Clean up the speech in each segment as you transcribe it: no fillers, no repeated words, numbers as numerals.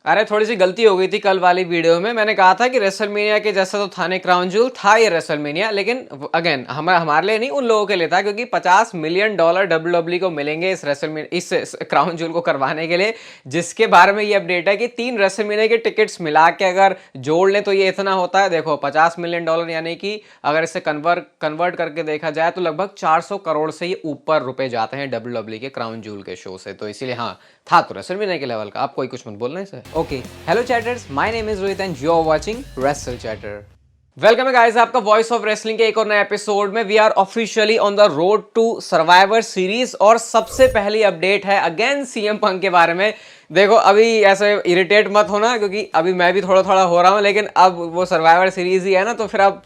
अरे थोड़ी सी गलती हो गई थी कल वाली वीडियो में। मैंने कहा था कि रेसलमेनिया के जैसा तो था नहीं क्राउन जूल, था ये रेसलमेनिया, लेकिन अगेन हमारे लिए नहीं, उन लोगों के लिए था, क्योंकि $50 मिलियन डब्ल्यूडब्ल्यूई को मिलेंगे इस क्राउन जूल को करवाने के लिए, जिसके बारे में ये अपडेट है कि 3 रेसलमेनिया के टिकट्स मिला के अगर जोड़ लें तो ये इतना होता है। देखो $50 मिलियन, यानी कि अगर इसे कन्वर्ट करके देखा जाए तो लगभग 400 करोड़ से ये ऊपर रुपए जाते हैं डब्ल्यूडब्ल्यूई के क्राउन जूल के शो से। तो इसीलिए हाँ, था तो रेसलमेनिया के लेवल का। आप कोई कुछ मत बोलना इसे। Okay, hello chatters, my name is Rohit and you are watching wrestle chatter. Welcome है गाइस आपका वॉइस ऑफ रेसलिंग के एक और नए एपिसोड में। We are officially on the road to survivor series और सबसे पहली अपडेट है अगेन सीएम पंक के बारे में। देखो, अभी ऐसे इरिटेट मत होना, क्योंकि अभी मैं भी थोड़ा थोड़ा हो रहा हूँ, लेकिन अब वो सर्वाइवर सीरीज ही है ना, तो फिर अब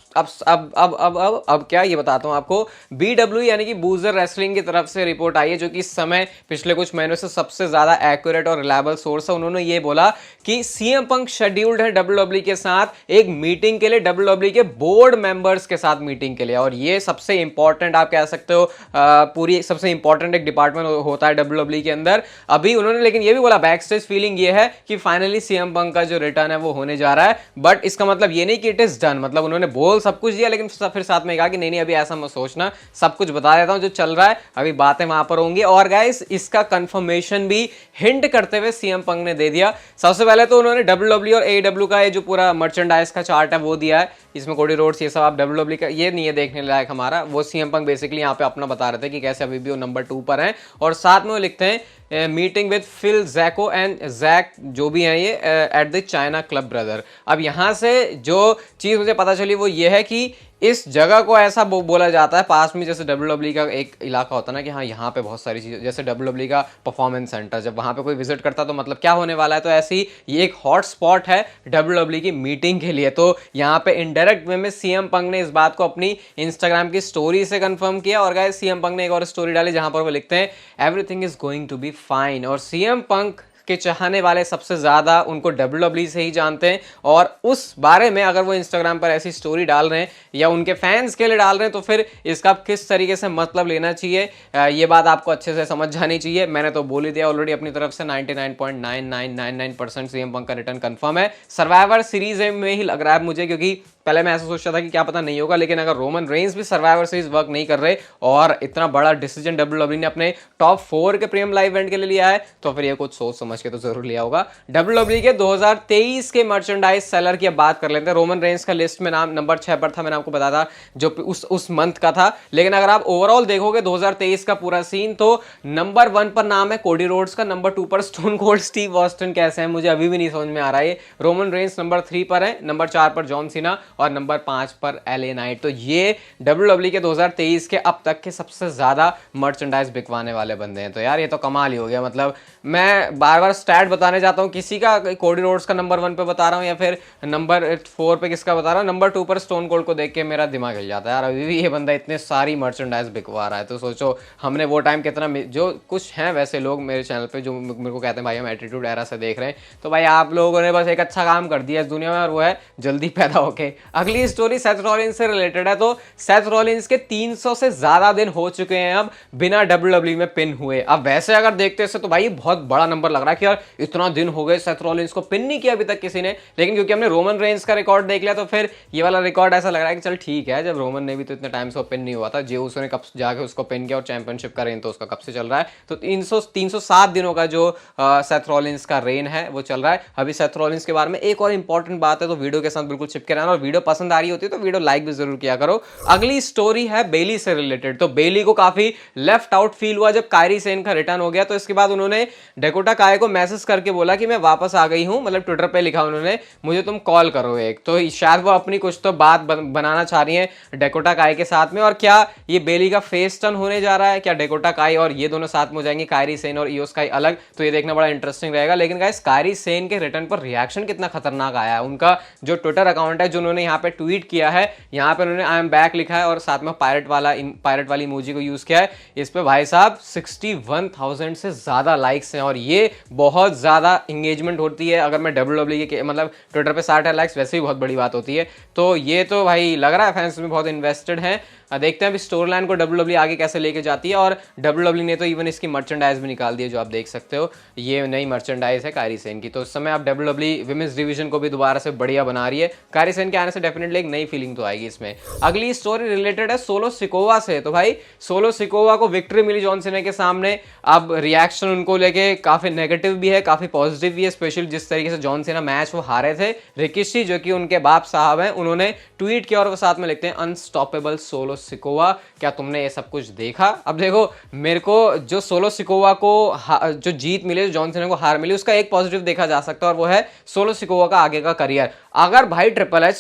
क्या ये बताता हूँ आपको। BW यानी कि बूजर रेसलिंग की तरफ से रिपोर्ट आई है, जो कि इस समय पिछले कुछ महीनों से सबसे ज्यादा एक्यूरेट और रिलायबल सोर्स है। उन्होंने ये बोला कि सीएम पंक शेड्यूल्ड है डब्ल्यूडब्ल्यूई के साथ एक मीटिंग के लिए, डब्ल्यूडब्ल्यूई के बोर्ड मेंबर्स के साथ मीटिंग के लिए। और ये सबसे इंपॉर्टेंट आप कह सकते हो, पूरी सबसे इंपॉर्टेंट एक डिपार्टमेंट होता है डब्ल्यूडब्ल्यूई के अंदर। अभी उन्होंने लेकिन ये भी बोला, बैक स्टेज फीलिंग ये है कि फाइनली सीएम पंक का जो रिटर्न है वो होने जा रहा है। बट इसका मतलब ये नहीं कि इट इज डन, मतलब उन्होंने बोल सब कुछ दिया, लेकिन फिर साथ में कहा कि नहीं अभी ऐसा मत सोचना, सब कुछ बता देता हूं जो चल रहा है, अभी बातें वहां पर होंगी। और गाइस, इसका कंफर्मेशन भी हिंट करते हुए सीएम पंक ने दे दिया। सबसे पहले तो उन्होंने डब्ल्यूडब्ल्यूई और AEW का ये जो पूरा मर्चेंडाइज का चार्ट है वो दिया है। इसमें कोडी रोड्स ये सब आप डब्ल्यूडब्ल्यूई का ये नहीं है देखने लायक हमारा, वो सीएम पंक बेसिकली यहाँ पे अपना बता रहे थे कि कैसे अभी भी वो नंबर 2 पर हैं। और साथ में वो लिखते हैं meeting with Phil Jacko and Jack, जो भी हैं ये, at the China Club brother. अब यहाँ से जो चीज़ मुझे पता चली वो ये है कि इस जगह को ऐसा बोला जाता है पास में, जैसे डब्ल्यूडब्ल्यूई का एक इलाका होता है ना कि हाँ यहाँ पे बहुत सारी चीज़ें, जैसे डब्ल्यूडब्ल्यूई का परफॉर्मेंस सेंटर, जब वहाँ पे कोई विजिट करता तो मतलब क्या होने वाला है। तो ऐसी ये एक हॉट स्पॉट है डब्ल्यूडब्ल्यूई की मीटिंग के लिए। तो यहाँ पे इनडायरेक्ट वे में सीएम पंक ने इस बात को अपनी इंस्टाग्राम की स्टोरी से कंफर्म किया। और गाइस, सीएम पंक ने एक और स्टोरी डाली जहाँ पर वो लिखते हैं everything is going to be fine. और सीएम पंक के चाहने वाले सबसे ज्यादा उनको डब्ल्यूडब्ल्यूई से ही जानते हैं, और उस बारे में अगर वो इंस्टाग्राम पर ऐसी स्टोरी डाल रहे हैं या उनके फैंस के लिए डाल रहे हैं तो फिर इसका किस तरीके से मतलब लेना चाहिए, ये बात आपको अच्छे से समझ जानी चाहिए। मैंने तो बोल ही दिया ऑलरेडी अपनी तरफ से, 99.9999% सीएम पंक का रिटर्न कंफर्म है। सर्वाइवर सीरीज में ही लग रहा है मुझे, क्योंकि पहले मैं ऐसा सोचता था कि क्या पता नहीं होगा, लेकिन अगर रोमन रेंस भी सर्वाइवर सीरीज वर्क नहीं कर रहे और इतना बड़ा डिसीजन डब्ल्यूडब्ल्यूई ने अपने टॉप 4 के प्रीमियम लाइव इवेंट के लिए लिया है, तो फिर ये कुछ सोच समझ के तो जरूर लिया होगा। डब्ल्यूडब्ल्यूई के 2023 के मर्चेंडाइज सेलर की अब बात कर लेते हैं। रोमन रेंस का लिस्ट में नाम नंबर 6 पर था, मैंने आपको बताया था, जो उस मंथ का था। लेकिन अगर आप ओवरऑल देखोगे 2023 का पूरा सीन, तो नंबर 1 पर नाम है कोडी रोड्स का, नंबर 2 पर स्टोन कोल्ड स्टीव ऑस्टिन। कैसे है मुझे अभी भी नहीं समझ में आ रहा है। रोमन रेंस नंबर 3 पर है, नंबर 4 पर जॉन सीना और नंबर 5 पर LA नाइट। तो ये डब्ल्यूडब्ल्यूई के 2023 के अब तक के सबसे ज्यादा मर्चेंडाइज बिकवाने वाले बंदे हैं। तो यार ये तो कमाल ही हो गया। मतलब मैं बार बार स्टैट बताने जाता हूँ, किसी का कोडी रोड्स का नंबर 1 पे बता रहा हूँ या फिर नंबर 4 पे किसका बता रहा हूँ, नंबर 2 पर स्टोन कोल्ड को देख के मेरा दिमाग हिल जाता है। यार अभी भी ये बंदा इतने सारी मर्चेंडाइज बिकवा रहा है, तो सोचो हमने वो टाइम कितना, जो कुछ हैं वैसे लोग मेरे चैनल पे जो मेरे को कहते हैं भाई हम एटीट्यूड एरा से देख रहे हैं, तो भाई आप लोगों ने बस एक अच्छा काम कर दिया इस दुनिया में, और वो है जल्दी पैदा होके। अगली स्टोरी सेथ रॉलिंस से रिलेटेड है। तो सेथ रॉलिंस के 300 से ज्यादा दिन हो चुके हैं अब बिना डब्ल्यूडब्ल्यूई में पिन हुए। अब वैसे अगर देखते हैं तो भाई बहुत बड़ा नंबर लग रहा है कि यार इतना दिन हो गए सेथ रॉलिंस को पिन नहीं किया अभी तक किसी ने, लेकिन क्योंकि हमने रोमन रेंस का रिकॉर्ड देख लिया तो फिर ये वाला रिकॉर्ड ऐसा लग रहा है कि चल ठीक है, जब रोमन ने भी तो इतने टाइम से पिन नहीं हुआ था, जेउस ने कब जाके उसको पिन किया और चैंपियनशिप का रेन तो उसका कब से चल रहा है। तो 307 दिनों का जो सेथ रॉलिंस का रेन है वो चल रहा है। अभी सेथ रॉलिंस के बारे में एक और इंपॉर्टेंट बात है, तो वीडियो के साथ बिल्कुल चिपके रहना, और वीडियो पसंद आ रही होती है तो वीडियो लाइक भी जरूर किया करो। अगली स्टोरी है बेली से रिलेटेड। तो बेली को काफी लेफ्ट आउट फील हुआ जब कायरी सेन का रिटर्न हो गया, तो इसके बाद उन्होंने डेकोटा काय को मैसेज करके बोला कि मैं वापस आ गई हूं, मतलब ट्विटर पे लिखा उन्होंने, मुझे तुम कॉल करो एक। तो शायद वो अपनी कुछ तो बात बनाना चाह रही है डेकोटा काय के साथ में। और क्या ये बेली का फेस टर्न होने जा रहा है, क्या डेकोटा काय और ये दोनों साथ में हो जाएंगे, कायरी सेन और इयो स्काई अलग, तो ये देखना बड़ा इंटरेस्टिंग रहेगा। लेकिन गाइस, कायरी सेन के रिटर्न पर रिएक्शन कितना खतरनाक आया है। उनका जो ट्विटर अकाउंट है, जो उन्होंने यहाँ पे ट्वीट किया है, यहाँ पे उन्होंने आई एम बैक लिखा है और साथ में पायरेट वाली इमोजी को यूज किया है। इस पे भाई साहब 61,000 से ज्यादा लाइक्स हैं, और ये बहुत ज्यादा इंगेजमेंट होती है। अगर मैं डब्ल्यूडब्ल्यूई के मतलब ट्विटर पे 60 लाइक्स वैसे ही बहुत बड़ी बात होती है। तो ये तो भाई लग रहा है फैंस में बहुत इन्वेस्टेड हैं। देखते हैं अभी स्टोरी लाइन को WWE आगे कैसे लेके जाती है। और WWE ने तो इवन इसकी मर्चेंडाइज भी निकाल दी है, जो आप देख सकते हो, ये नई मर्चेंडाइज है कायरी सेन की। तो उस समय आप WWE विमेंस डिवीजन को भी दोबारा से बढ़िया बना रही है। कायरी सेन के आने से डेफिनेटली एक नई फीलिंग तो आएगी इसमें। अगली स्टोरी रिलेटेड है सोलो सिकोवा से। तो भाई सोलो सिकोवा को विक्ट्री मिली जॉन सीना के सामने। अब रिएक्शन उनको लेके काफी नेगेटिव भी है, काफी पॉजिटिव भी है, स्पेशली जिस तरीके से जॉन सीना मैच वो हारे थे। रिकिशी जो कि उनके बाप साहब हैं, उन्होंने ट्वीट किया और वो साथ में लिखते हैं अनस्टॉपेबल सोलो सिकोवा, क्या तुमने ये सब कुछ देखा? अब देखो, मेरे को जो सोलो सिकोवा को जो जीत मिली, जो जॉन सीना को हार मिली, उसका एक पॉजिटिव देखा जा सकता है और वो है सोलो सिकोवा का आगे का करियर। अगर भाई ट्रिपल एच,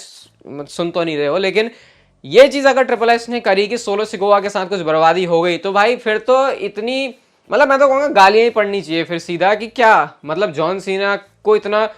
सुन तो नहीं रहे हो, लेकिन ये चीज अगर ट्रिपल एच ने करी कि सोलो सिकोवा के साथ कुछ बर्बादी हो गई, तो भाई फिर तो इतनी, मतलब मैं तो कहूंगा गालियां ही पड़नी चाहिए फिर सीधा, कि क्या मतलब जॉन सीना को इतना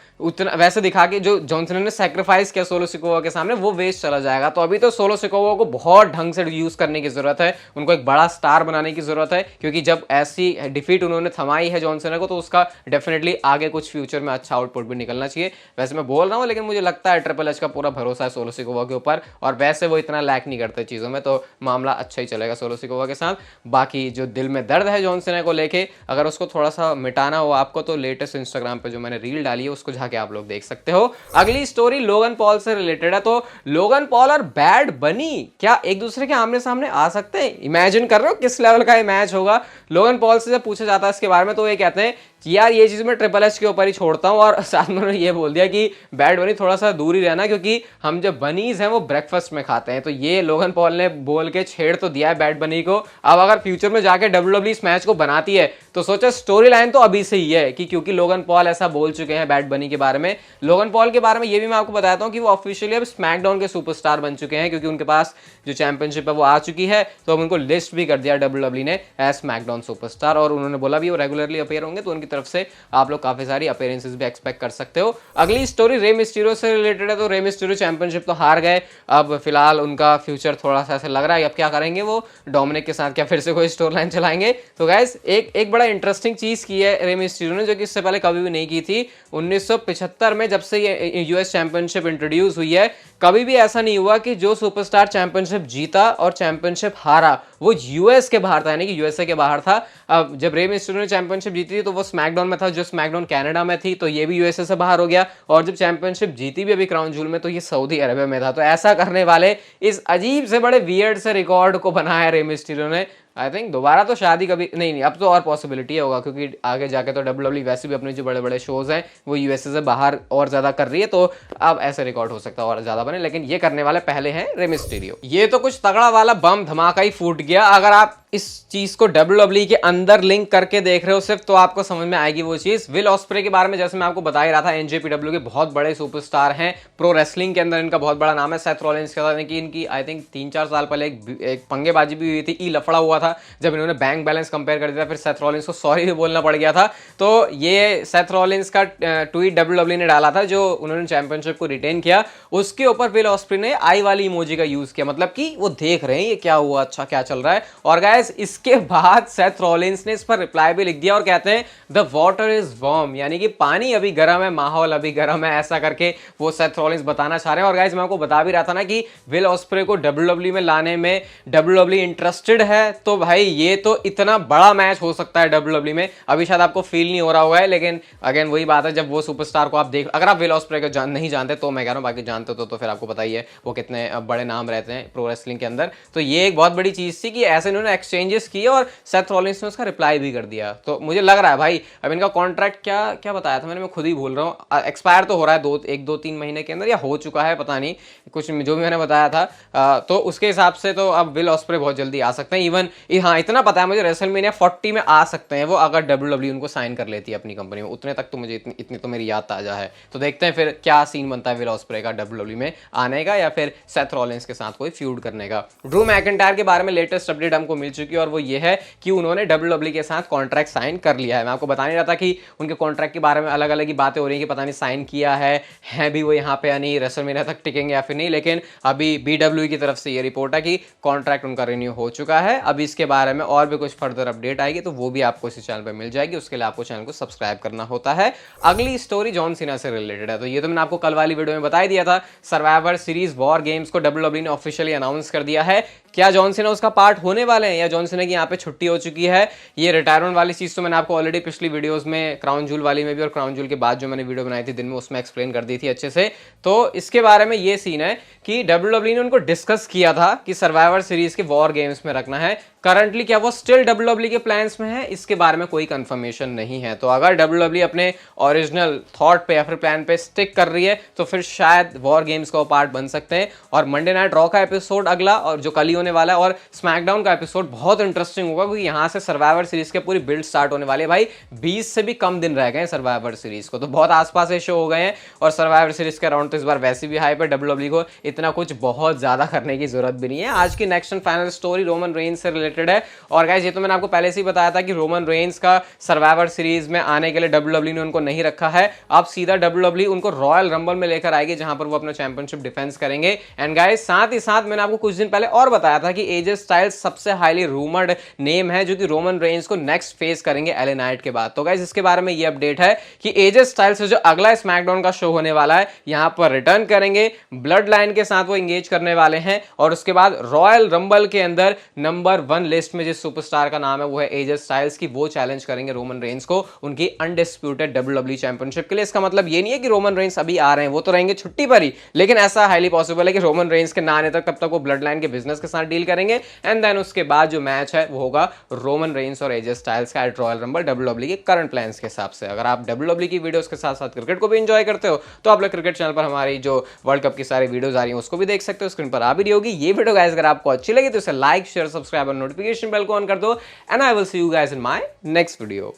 वैसे दिखा के जो जॉन सीना ने सैक्रिफाइस किया सोलो सिकोवा के सामने, वो वेस्ट चला जाएगा। तो अभी तो सोलो सिकोवा को बहुत ढंग से यूज करने की जरूरत है, उनको एक बड़ा स्टार बनाने की जरूरत है, क्योंकि जब ऐसी डिफीट उन्होंने थमाई है जॉन सीना को, तो उसका डेफिनेटली आगे कुछ फ्यूचर में अच्छा आउटपुट भी निकलना चाहिए। वैसे मैं बोल रहा हूँ, लेकिन मुझे लगता है ट्रिपल एच का पूरा भरोसा है सोलो सिकोवा के ऊपर, और वैसे वो इतना लैक नहीं करते चीजों में, तो मामला अच्छा ही चलेगा सोलो सिकोवा के साथ। बाकी जो दिल में दर्द है जॉन सीना को लेके, अगर उसको थोड़ा सा मिटाना हो आपको, तो लेटेस्ट इंस्टाग्राम पे जो मैंने रील डाली है उसको जाके आप लोग देख सकते हो। अगली स्टोरी लोगन पॉल से रिलेटेड है। तो लोगन पॉल और बैड बनी क्या एक दूसरे के आमने सामने आ सकते हैं? इमेजिन कर रहे हो किस लेवल का ये मैच होगा? लोगन पॉल से जब पूछा जाता है इसके बारे में, तो ये कहते हैं कि यार ये चीज मैं ट्रिपल एच के ऊपर ही छोड़ता हूं, और साथ में उन्होंने ये बोल दिया कि बैड बनी थोड़ा सा दूर ही रहना, क्योंकि हम जब बनीज हैं वो ब्रेकफास्ट में खाते हैं। तो ये लोगन पॉल ने बोल के छेड़ तो दिया है बैड बनी को। अब अगर फ्यूचर में जाके WWE इस मैच को बनाती है, तो सोचा स्टोरी लाइन तो अभी से ही है कि क्योंकि लोगन पॉल ऐसा बोल चुके हैं बैड बनी के बारे में। लोगन पॉल के बारे में ये भी मैं आपको बताता हूं कि वो ऑफिशियली अब स्मैकडाउन के सुपरस्टार बन चुके हैं, क्योंकि उनके पास जो चैंपियनशिप है वो आ चुकी है। तो अब उनको लिस्ट भी कर दिया WWE ने एज स्मैकडाउन सुपरस्टार, और उन्होंने बोला भी वो रेगुलरली अपेयर होंगे, तो उनकी तरफ से आप लोग काफी सारी अपीयरेंसेस भी एक्सपेक्ट कर सकते हो। अगली स्टोरी रे मिस्टीरियो से रिलेटेड है। तो रे मिस्टीरियो चैंपियनशिप तो हार गए, अब फिलहाल उनका फ्यूचर थोड़ा सा ऐसे लग रहा है, अब क्या करेंगे वो डोमिनिक के साथ, क्या फिर से कोई स्टोरी लाइन चलाएंगे? तो गाइस एक बड़ा इंटरेस्टिंग चीज की है रे मिस्टीरियो ने, जो कि इससे पहले कभी भी नहीं की थी। 1975 में जब से ये यूएस चैंपियनशिप इंट्रोड्यूस हुई है, कभी भी ऐसा नहीं हुआ कि जो सुपरस्टार चैंपियनशिप जीता और चैंपियनशिप हारा वो यूएस के बाहर था, यानी कि यूएसए के बाहर था। अब जब रे मिस्टीरियो ने चैंपियनशिप जीती थी तो वो स्मैकडाउन में था, जो स्मैकडाउन कनाडा में थी, तो ये भी यूएसए से बाहर हो गया। और जब चैंपियनशिप जीती भी अभी क्राउन जूल में, तो ये सऊदी अरबिया में था। तो ऐसा करने वाले इस अजीब से बड़े वियर्ड से रिकॉर्ड को बनाया रे मिस्टीरियो ने। आई थिंक दोबारा तो शादी कभी नहीं, अब तो और पॉसिबिलिटी होगा, क्योंकि आगे जाके तो WWE वैसे भी अपने जो बड़े बड़े शोज हैं वो यूएसए से बाहर और ज्यादा कर रही है, तो अब ऐसे रिकॉर्ड हो सकता है और ज्यादा बने। लेकिन ये करने वाले पहले हैं रे मिस्टीरियो। ये तो कुछ तगड़ा वाला बम धमाका ही फूट गया। अगर आप इस चीज को WWE के अंदर लिंक करके देख रहे हो सिर्फ, तो आपको समझ में आएगी वो चीज। विल ऑस्प्रे के बारे में जैसे मैं आपको बता ही रहा था, NJPW के बहुत बड़े सुपरस्टार हैं, प्रो रेसलिंग के अंदर इनका बहुत बड़ा नाम है। सेथ रॉलिंस के साथ इनकी आई थिंक 3-4 साल पहले एक पंगेबाजी भी हुई थी, ई लफड़ा हुआ था, जब इन्होंने बैंक बैलेंस कंपेयर कर दिया, फिर सेथ रॉलिंस को सॉरी भी बोलना पड़ गया था। तो ये सेथ रॉलिंस का ट्वीट WWE ने डाला था, जो उन्होंने चैंपियनशिप को रिटेन किया, उसके ऊपर विल ऑस्प्रे ने आई वाली इमोजी का यूज किया, मतलब कि वो देख रहे हैं ये क्या हुआ, अच्छा क्या चल रहा है। और गाइस इसके बाद सेथ रॉलिंस ने इस पर रिप्लाई भी लिख दिया और कहते हैं द वाटर इज वार्म, यानी कि पानी अभी गर्म है, माहौल अभी गर्म है, ऐसा करके वो सेथ रॉलिंस बताना चाह रहे हैं। और गाइस मैं आपको बता भी रहा था ना कि विल ऑस्प्रे को WWE में लाने में WWE इंटरेस्टेड है, तो भाई ये तो इतना बड़ा मैच हो सकता है WWE में। अभी शायद आपको फील नहीं हो रहा होगा, लेकिन अगेन वही बात है, जब वो सुपरस्टार को आप देख, अगर आप विल ऑस्प्रे को नहीं जानते तो मैं कह रहा हूं, बाकी जानते तो फिर आपको पता ही है वो कितने बड़े नाम रहते हैं प्रो रेसलिंग के अंदर। तो ये एक बहुत बड़ी चीज थी कि ऐसे इन्होंने एक्सचेंजेस किए और सेथ रॉलिंस ने उसका रिप्लाई भी कर दिया। तो मुझे लग रहा है भाई, अब इनका कॉन्ट्रैक्ट क्या बताया था मैंने, मैं खुद ही भूल रहा हूँ, एक्सपायर तो हो रहा है 1-2-3 महीने के अंदर, या हो चुका है पता नहीं, कुछ जो भी मैंने बताया था। तो उसके हिसाब से तो अब विल ऑस्प्रे बहुत जल्दी आ सकते हैं। इवन हाँ इतना पता है मुझे, रेसलमेनिया 40 में आ सकते हैं वो, अगर WWE उनको साइन कर लेती है अपनी कंपनी में। उतने तक तो मुझे इतनी तो मेरी याद ताजा है। तो देखते हैं फिर क्या सीन बनता है विल ऑस्प्रे का WWE में आने का, या फिर सेथ रॉलिंस के साथ कोई फ्यूड करने का। ड्रू मैकिंटायर के बारे में लेटेस्ट अपडेट हमको मिल चुकी है, और वो ये है कि उन्होंने WWE के साथ कॉन्ट्रैक्ट साइन कर लिया है। मैं आपको बता नहीं रहा था कि उनके कॉन्ट्रैक्ट के बारे में अलग अलग ही बातें हो रही हैं कि पता नहीं साइन किया है भी वो यहाँ पे या नहीं, रेसलमेनिया तक टिकेंगे या फिर नहीं, लेकिन अभी BW की तरफ से ये रिपोर्ट है कि कॉन्ट्रैक्ट उनका रिन्यू हो चुका है। अभी इसके बारे में और भी कुछ फर्दर अपडेट आएगी तो वो भी आपको इस चैनल पे मिल जाएगी, उसके लिए आपको चैनल को सब्सक्राइब करना होता है। अगली स्टोरी जॉन सीना से रिलेटेड है। तो ये तो मैंने आपको कल वाली वीडियो में बता ही दिया था, सर्वाइवर सीरीज वॉर गेम्स को WWE ने ऑफिशियली अनाउंस कर दिया है क्या जॉन सीना उसका पार्ट होने वाले हैं या जॉन सीना की यहाँ पे छुट्टी हो चुकी है? ये रिटायरमेंट वाली चीज़ तो मैंने आपको ऑलरेडी पिछली वीडियोस में क्राउन जूल वाली में भी और क्राउन जूल के बाद जो मैंने वीडियो बनाई थी दिन में उसमें एक्सप्लेन कर दी थी अच्छे से। तो इसके बारे में ये सीन है कि WWE ने उनको डिस्कस किया था कि सर्वाइवर सीरीज के वॉर गेम्स में रखना है। करंटली क्या वो स्टिल WWE के प्लान्स में है, इसके बारे में कोई कंफर्मेशन नहीं है। तो अगर WWE अपने ओरिजिनल थॉट पे या फिर प्लान पे स्टिक कर रही है तो फिर शायद वॉर गेम्स का पार्ट बन सकते हैं। और मंडे नाइट रॉ का एपिसोड अगला और जो कल ही होने वाला है और स्मैकडाउन का एपिसोड बहुत इंटरेस्टिंग होगा, क्योंकि यहाँ से सर्वाइवर सीरीज के पूरी बिल्ड स्टार्ट होने वाली है। भाई 20 से भी कम दिन रह गए सर्वाइवर सीरीज को, तो बहुत आसपास से शो हो गए हैं। और सर्वाइवर सीरीज के अराउंड तो इस बार वैसे भी हाइप है, WWE को इतना कुछ बहुत ज्यादा करने की जरूरत भी नहीं है। आज की next and final story Roman Reigns से रिलेटेड है। और गाइस ये तो मैंने आपको पहले से ही बताया था कि रोमन रेंज का सर्वाइवर सीरीज में आने के लिए WWE ने उनको नहीं रखा है। अब सीधा WWE उनको रॉयल रंबल में लेकर आएगी जहां पर वो अपना चैंपियनशिप डिफेंस करेंगे। एंड गाइस साथ ही साथ मैंने आपको कुछ दिन पहले और बताया था कि एजे स्टाइल्स सबसे हाईली रूमर्ड नेम है जो कि रोमन रेंज को नेक्स्ट फेस करेंगे एले नाइट के बाद। तो गाइस इसके बारे में ये अपडेट है कि एजे स्टाइल्स से जो अगला स्मैकडाउन का शो होने वाला है यहां पर रिटर्न करेंगे, ब्लड लाइन के साथ वो एंगेज करने वाले हैं। और उसके बाद रॉयल रंबल के अंदर नंबर 1 लिस्ट में जिस सुपरस्टार का नाम है वो है एजे स्टाइल्स की, वो चैलेंज करेंगे रोमन रेंज को उनकी अनडिस्प्यूटेड WWE चैंपियनशिप के लिए। इसका मतलब ये नहीं है कि रोमन रेंज अभी आ रहे हैं, वो तो रहेंगे छुट्टी पर ही, लेकिन ऐसा हाईली पॉसिबल है कि रोमन रेंज के ना आने तक तब तक वो ब्लड लाइन के बिजनेस के साथ डील करेंगे। एंड देन उसके बाद जो मैच है वो होगा रोमन रेंज और एजे स्टाइल्स का एट रॉयल रंबल WWE के करंट प्लान्स के हिसाब से। अगर आप WWE की वीडियोस के साथ साथ क्रिकेट को भी एंजॉय करते हो तो आप लोग क्रिकेट चैनल पर हमारी जो वर्ल्ड कप की सारी वीडियोस आ रही हैं उसको भी देख सकते हो, स्क्रीन पर आ भी रही होगी। ये वीडियो गाइस अगर आपको अच्छी लगी तो इसे लाइक शेयर सब्सक्राइब और नोटिफिकेशन बेल को ऑन कर दो। And I will see you guys in my next video.